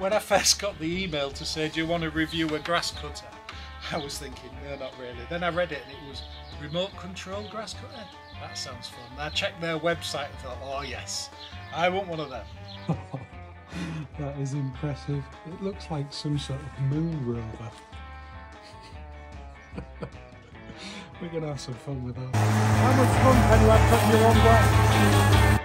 when I first got the email to say, do you want to review a grass cutter? I was thinking, no, not really. Then I read it and it was remote control grass cutter. That sounds fun. I checked their website and thought, oh yes, I want one of them. That is impressive. It looks like some sort of moon rover. We're going to have some fun with that. How much fun can you have putting your own grass?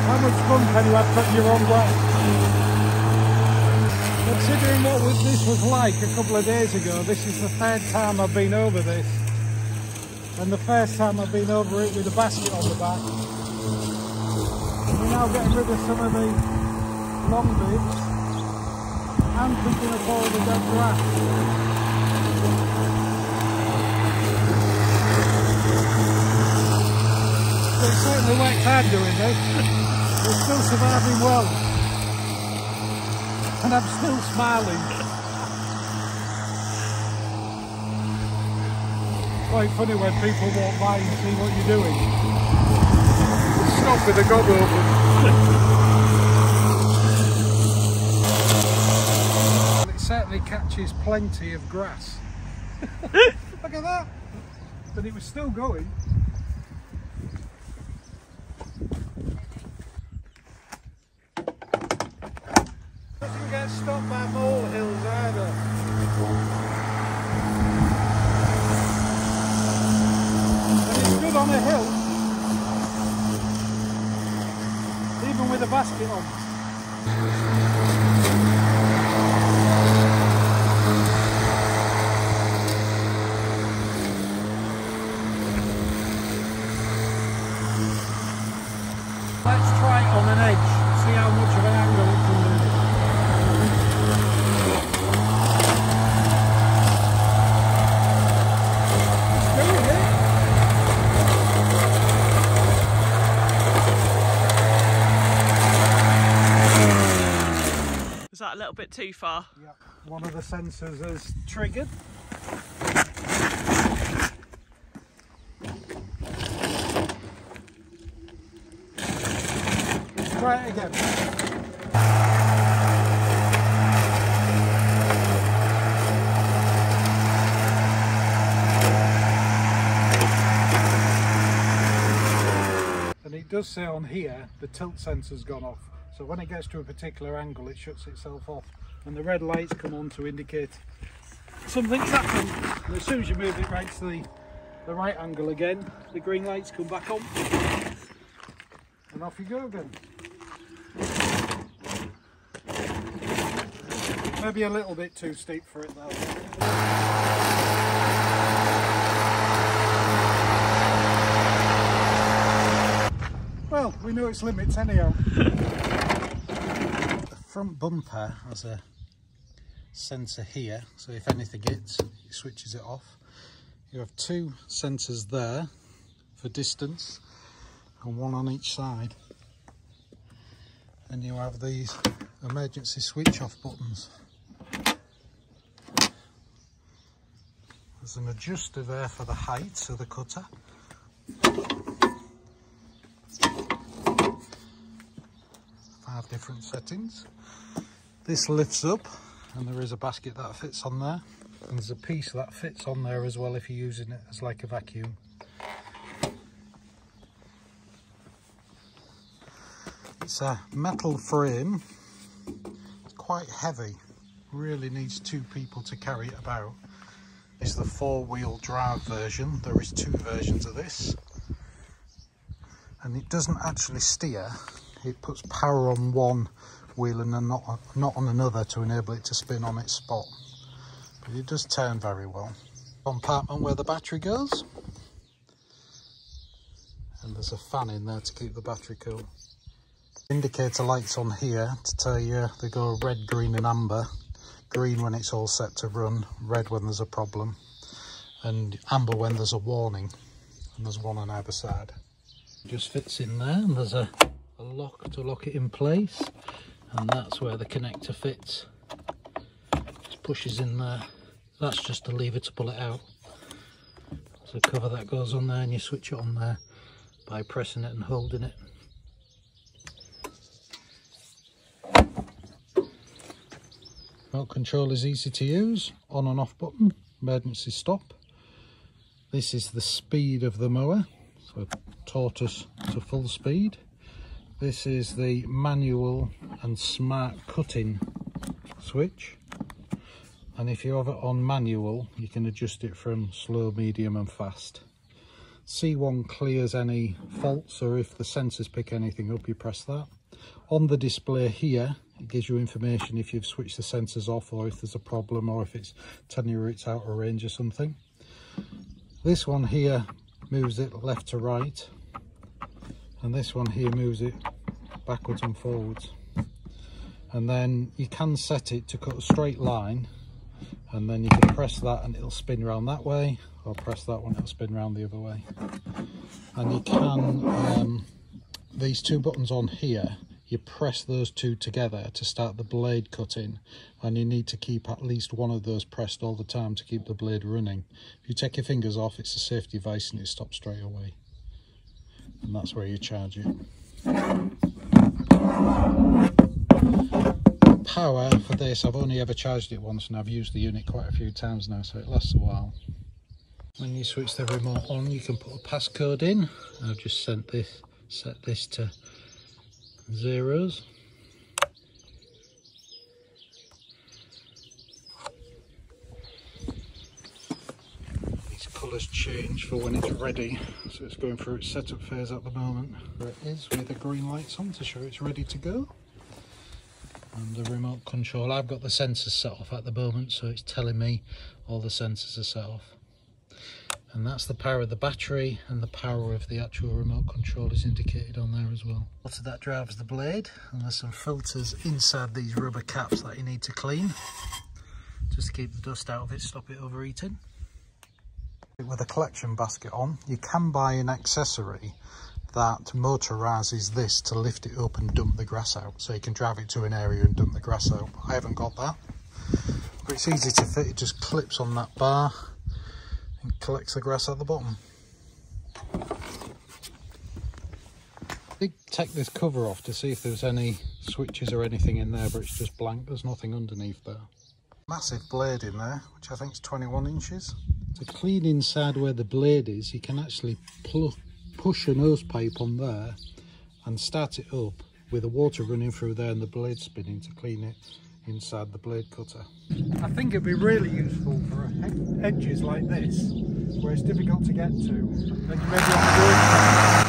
How much fun can you have cutting your own grass? Considering what this was like a couple of days ago, this is the third time I've been over this. And the first time I've been over it with a basket on the back. And we're now getting rid of some of the long bits and picking up all the dead grass. It certainly worked hard doing this. We're still surviving well. And I'm still smiling. Quite funny when people walk by and see what you're doing. Stop with the gob open. It certainly catches plenty of grass. Look at that. But it was still going. Doesn't get stopped by molehills either. And it's good on a hill, even with a basket on. Let's try it on an edge, see how much of an angle it can do. Was that a little bit too far? Yeah, one of the sensors has triggered. Let's try it again. And it does say on here the tilt sensor's gone off. So when it gets to a particular angle, it shuts itself off, and the red lights come on to indicate something's happened. And as soon as you move it right to the right angle again, the green lights come back on, and off you go again. Maybe a little bit too steep for it though. Well, we know its limits anyhow. The front bumper has a sensor here, so if anything hits, it switches it off. You have two sensors there for distance and one on each side. And you have these emergency switch off buttons. There's an adjuster there for the height of the cutter. 5 different settings. This lifts up and there is a basket that fits on there, and there's a piece that fits on there as well if you're using it as like a vacuum. It's a metal frame, it's quite heavy, really needs 2 people to carry it about. It's the 4-wheel drive version. There is 2 versions of this, and it doesn't actually steer. It puts power on one wheel and then not on another to enable it to spin on its spot. But it does turn very well. Compartment where the battery goes. And there's a fan in there to keep the battery cool. Indicator lights on here to tell you they go red, green and amber. green when it's all set to run, red when there's a problem, and amber when there's a warning, and there's one on either side. It just fits in there, and there's a lock to lock it in place, and that's where the connector fits. Just pushes in there. That's just a lever to pull it out. There's a cover that goes on there, and you switch it on there by pressing it and holding it. Remote control is easy to use. On and off button, emergency stop. This is the speed of the mower, so tortoise to full speed. This is the manual and smart cutting switch, and if you have it on manual you can adjust it from slow, medium and fast. C1 clears any faults, or if the sensors pick anything up you press that. On the display here it gives you information if you've switched the sensors off, or if there's a problem, or if it's telling you it's out of range or something. This one here moves it left to right, and this one here moves it backwards and forwards. And then you can set it to cut a straight line, and then you can press that and it'll spin round that way, or press that one, it'll spin round the other way. And you can, these two buttons on here, you press those two together to start the blade cutting, and you need to keep at least one of those pressed all the time to keep the blade running. If you take your fingers off, it's a safe device and it stops straight away. And that's where you charge it. Power for this, I've only ever charged it once, and I've used the unit quite a few times now, so it lasts a while. When you switch the remote on, you can put a passcode in. I've just set this to zeros. These colours change for when it's ready, so it's going through its setup phase at the moment. There it is with the green lights on to show it's ready to go. And the remote control, I've got the sensors set off at the moment, so it's telling me all the sensors are set off. And that's the power of the battery, and the power of the actual remote control is indicated on there as well. So that drives the blade, and there's some filters inside these rubber caps that you need to clean, just to keep the dust out of it, stop it overheating. With a collection basket on, you can buy an accessory that motorises this to lift it up and dump the grass out, so you can drive it to an area and dump the grass out. I haven't got that, but it's easy to fit. It just clips on that bar and collects the grass at the bottom. I did take this cover off to see if there's any switches or anything in there, but it's just blank. There's nothing underneath there. Massive blade in there, which I think is 21 inches. To clean inside where the blade is, you can actually push a nose pipe on there and start it up with the water running through there and the blade spinning to clean it inside the blade cutter. I think it'd be really useful for edges like this, where it's difficult to get to. Then you maybe have to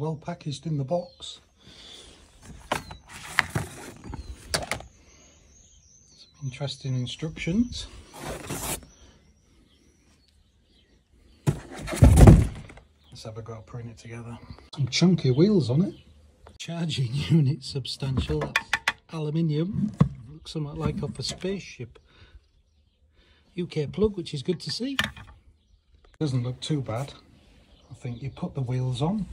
well packaged in the box. Some interesting instructions. Let's have a go at putting it together. Some chunky wheels on it. Charging unit substantial. That's aluminium. Looks somewhat like off a spaceship. UK plug, which is good to see. Doesn't look too bad. I think you put the wheels on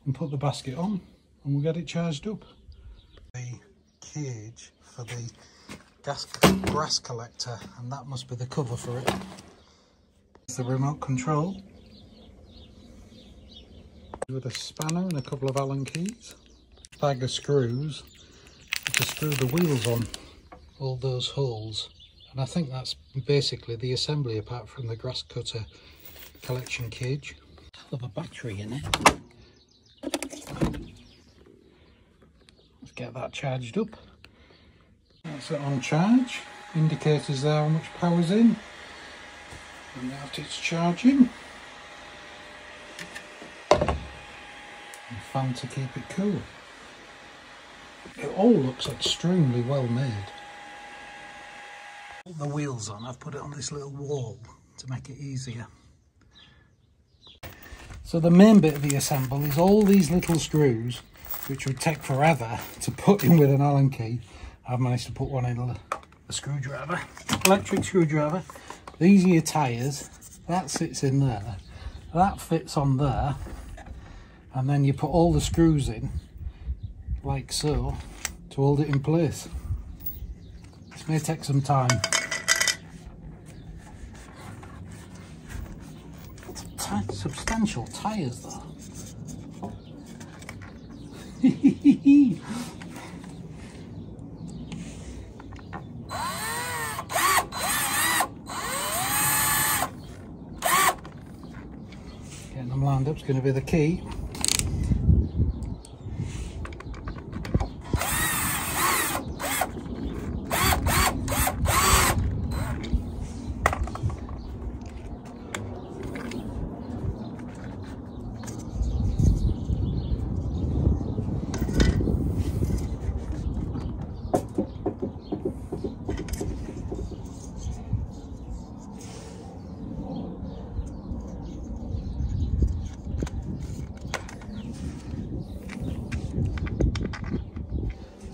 and put the basket on and we'll get it charged up. The cage for the grass collector, and that must be the cover for it. It's the remote control with a spanner and a couple of Allen keys. Bag of screws to screw the wheels on all those holes, and I think that's basically the assembly apart from the grass cutter collection cage. Hell of a battery in it. Let's get that charged up. That's it on charge. Indicators there how much power's in. And now it's charging. fan to keep it cool. It all looks extremely well made. Put the wheels on, I've put it on this little wall to make it easier. So the main bit of the assemble is all these little screws, which would take forever to put in with an Allen key. I've managed to put one in a screwdriver, electric screwdriver. These are your tyres, that sits in there, that fits on there, and then you put all the screws in, like so, to hold it in place. This may take some time. Substantial tyres though. Getting them lined up is going to be the key.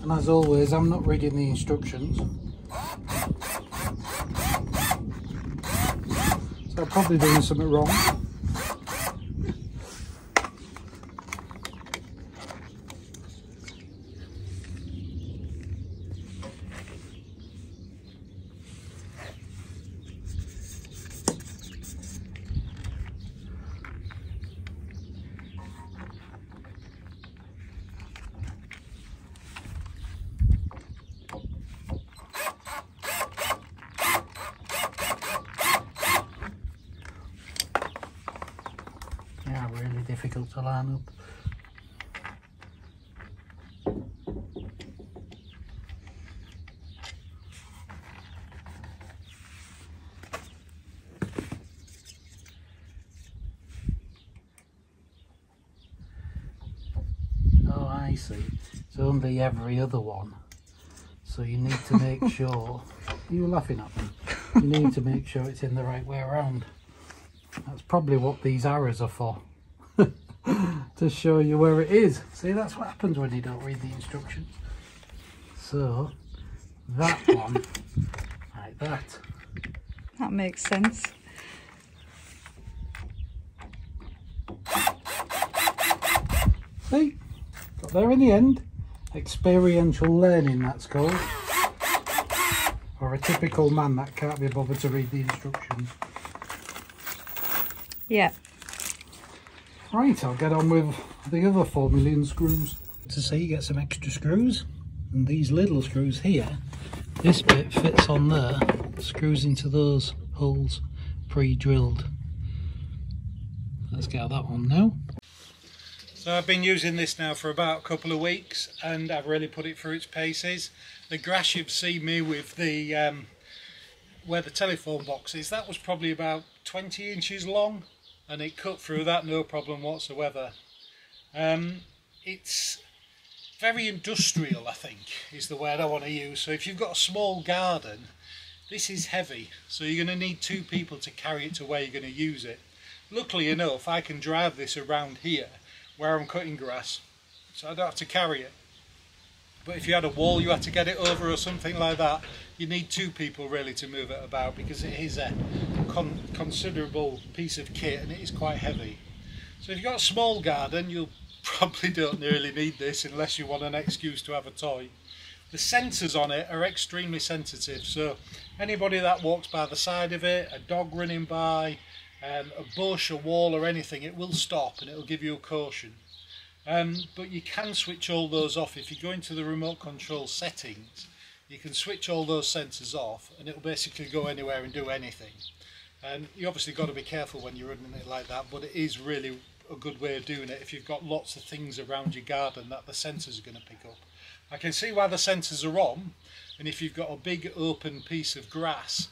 And as always, I'm not reading the instructions, so I'm probably doing something wrong. Really difficult to line up. Oh, I see. It's only every other one. So you need to make sure... You're laughing at me. You need to make sure it's in the right way around. That's probably what these arrows are for. To show you where it is. See, that's what happens when you don't read the instructions. So that one, like that. That makes sense. See, got there in the end. Experiential learning, that's called. Or a typical man that can't be bothered to read the instructions. Yeah. Right, I'll get on with the other 4 million screws. To see, get some extra screws, and these little screws here, this bit fits on there, screws into those holes pre-drilled. Let's get out that one now. So I've been using this now for about a couple of weeks, and I've really put it through its paces. The grass you've seen me with the where the telephone box is, that was probably about 20 inches long. And it cut through that no problem whatsoever. It's very industrial, I think, is the word I want to use. So if you've got a small garden, this is heavy, so you're going to need 2 people to carry it to where you're going to use it. Luckily enough, I can drive this around here where I'm cutting grass, so I don't have to carry it. But if you had a wall you had to get it over or something like that, you need 2 people really to move it about, because it is a considerable piece of kit and it is quite heavy. So if you've got a small garden, you probably don't really need this unless you want an excuse to have a toy. The sensors on it are extremely sensitive, so anybody that walks by the side of it, a dog running by, a bush, a wall or anything, it will stop and it will give you a caution. But you can switch all those off. If you go into the remote control settings, you can switch all those sensors off and it will basically go anywhere and do anything. And you obviously got to be careful when you're running it like that, but it is really a good way of doing it if you've got lots of things around your garden that the sensors are going to pick up. I can see why the sensors are on, and if you've got a big open piece of grass,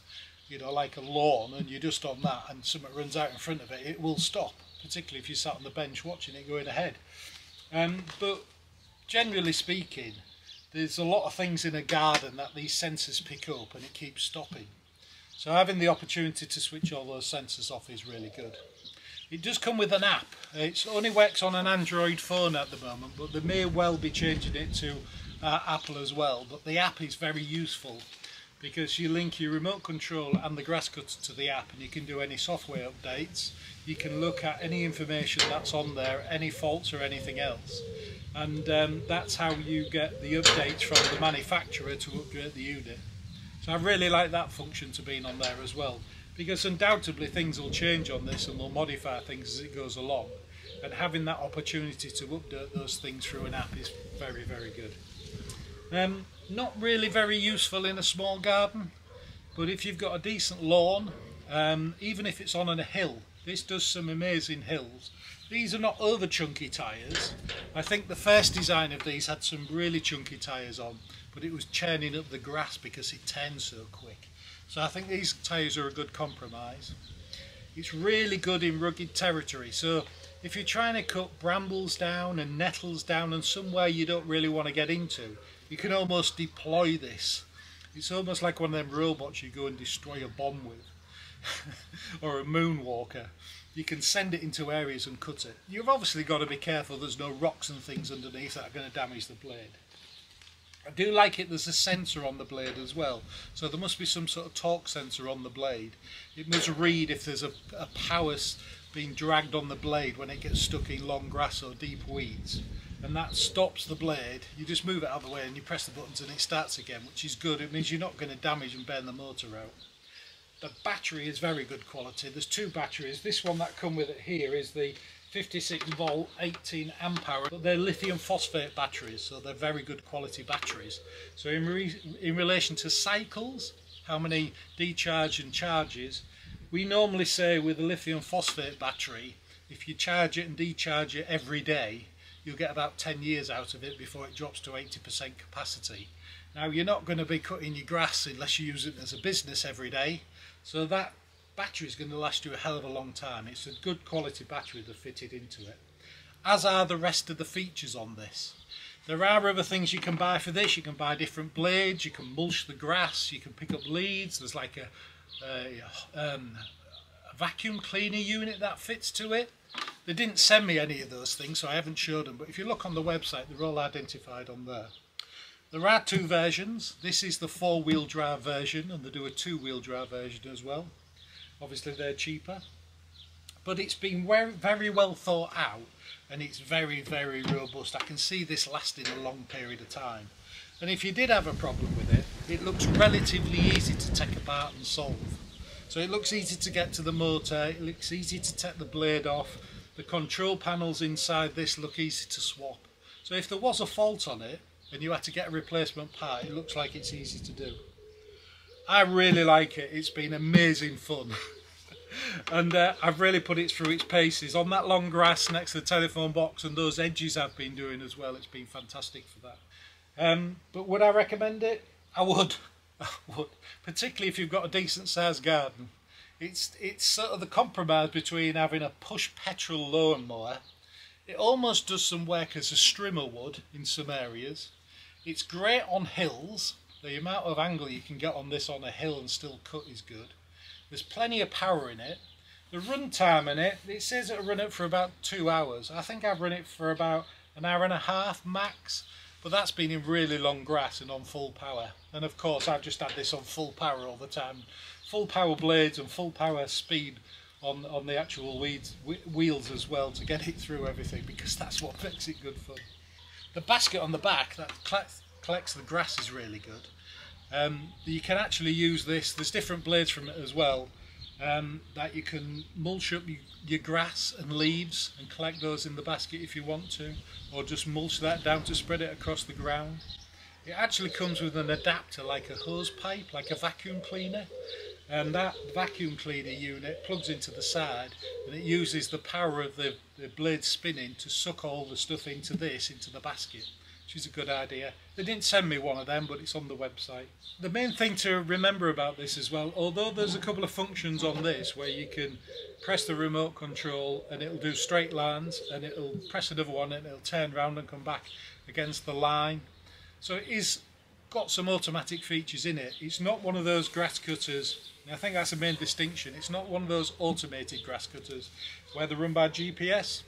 you know, like a lawn, and you're just on that and something runs out in front of it, it will stop, particularly if you sat on the bench watching it going ahead. But generally speaking, there's a lot of things in a garden that these sensors pick up and it keeps stopping. So having the opportunity to switch all those sensors off is really good. It does come with an app. It only works on an Android phone at the moment, but they may well be changing it to Apple as well. But the app is very useful because you link your remote control and the grass cutter to the app, and you can do any software updates. You can look at any information that's on there, any faults or anything else. And that's how you get the updates from the manufacturer to update the unit. So I really like that function to being on there as well, because undoubtedly things will change on this and we'll modify things as it goes along, and having that opportunity to update those things through an app is very, very good. Not really very useful in a small garden, but if you've got a decent lawn, even if it's on a hill, this does some amazing hills. These are not over chunky tyres. I think the first design of these had some really chunky tyres on, but it was churning up the grass because it turns so quick. So I think these tyres are a good compromise. It's really good in rugged territory, so if you're trying to cut brambles down and nettles down and somewhere you don't really want to get into, you can almost deploy this. It's almost like one of them robots you go and destroy a bomb with or a moonwalker. You can send it into areas and cut it. You've obviously got to be careful there's no rocks and things underneath that are going to damage the blade. I do like it, there's a sensor on the blade as well, so there must be some sort of torque sensor on the blade. It must read if there's a power being dragged on the blade when it gets stuck in long grass or deep weeds, and that stops the blade. You just move it out of the way and you press the buttons and it starts again, which is good. It means you're not going to damage and burn the motor out. The battery is very good quality. There's two batteries. This one that come with it here is the 56 volt 18 amp hour, but they're lithium phosphate batteries, so they're very good quality batteries. So in relation to cycles, how many decharge and charges, we normally say with a lithium phosphate battery, if you charge it and decharge it every day, you'll get about 10 years out of it before it drops to 80% capacity. Now you're not going to be cutting your grass unless you use it as a business every day, so that battery is going to last you a hell of a long time. It's a good quality battery they've fitted into it, as are the rest of the features on this. There are other things you can buy for this. You can buy different blades, you can mulch the grass, you can pick up leads. There's like a vacuum cleaner unit that fits to it. They didn't send me any of those things, so I haven't showed them, but if you look on the website they're all identified on there. There are two versions. This is the 4-wheel drive version, and they do a 2-wheel drive version as well. Obviously they're cheaper, but it's been very well thought out, and it's very, very robust. I can see this lasting a long period of time, and if you did have a problem with it, it looks relatively easy to take apart and solve. So it looks easy to get to the motor, it looks easy to take the blade off, the control panels inside this look easy to swap. So if there was a fault on it and you had to get a replacement part, it looks like it's easy to do. I really like it. It's been amazing fun. And I've really put it through its paces on that long grass next to the telephone box, and those edges I've been doing as well. It's been fantastic for that. But would I recommend it? I would. I would. Particularly if you've got a decent sized garden. It's sort of the compromise between having a push petrol lawnmower. It almost does some work as a strimmer would in some areas. It's great on hills. The amount of angle you can get on this on a hill and still cut is good. There's plenty of power in it. The run time in it, it says it'll run it for about 2 hours. I think I've run it for about an hour and a half max, but that's been in really long grass and on full power. And of course I've just had this on full power all the time. Full power blades and full power speed on the actual wheels as well to get it through everything, because that's what makes it good fun. The basket on the back that collects the grass is really good. You can actually use this, there's different blades from it as well, that you can mulch up your grass and leaves and collect those in the basket if you want to, or just mulch that down to spread it across the ground. It actually comes with an adapter like a hose pipe, like a vacuum cleaner, and that vacuum cleaner unit plugs into the side, and it uses the power of the blade spinning to suck all the stuff into the basket. which is a good idea. They didn't send me one of them, but it's on the website. The main thing to remember about this as well, although there's a couple of functions on this where you can press the remote control and it'll do straight lines, and it'll press another one and it'll turn around and come back against the line. So it is got some automatic features in it. It's not one of those grass cutters, and I think that's the main distinction. It's not one of those automated grass cutters where they're run by GPS,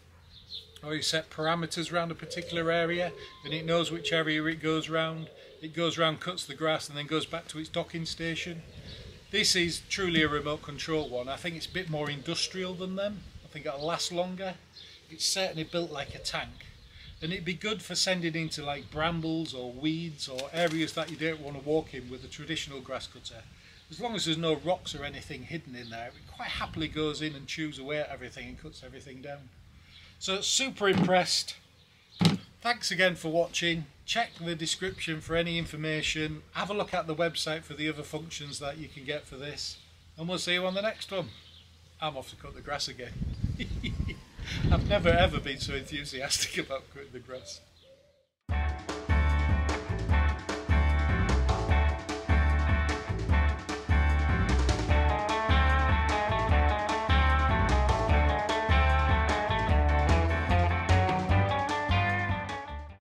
or you set parameters around a particular area and it knows which area it goes round. It goes round, cuts the grass, and then goes back to its docking station. This is truly a remote control one. I think it's a bit more industrial than them. I think it'll last longer. It's certainly built like a tank, and it'd be good for sending into like brambles or weeds or areas that you don't want to walk in with a traditional grass cutter. As long as there's no rocks or anything hidden in there, it quite happily goes in and chews away at everything and cuts everything down. So super impressed. Thanks again for watching. Check the description for any information. Have a look at the website for the other functions that you can get for this. And we'll see you on the next one. I'm off to cut the grass again. I've never ever been so enthusiastic about cutting the grass.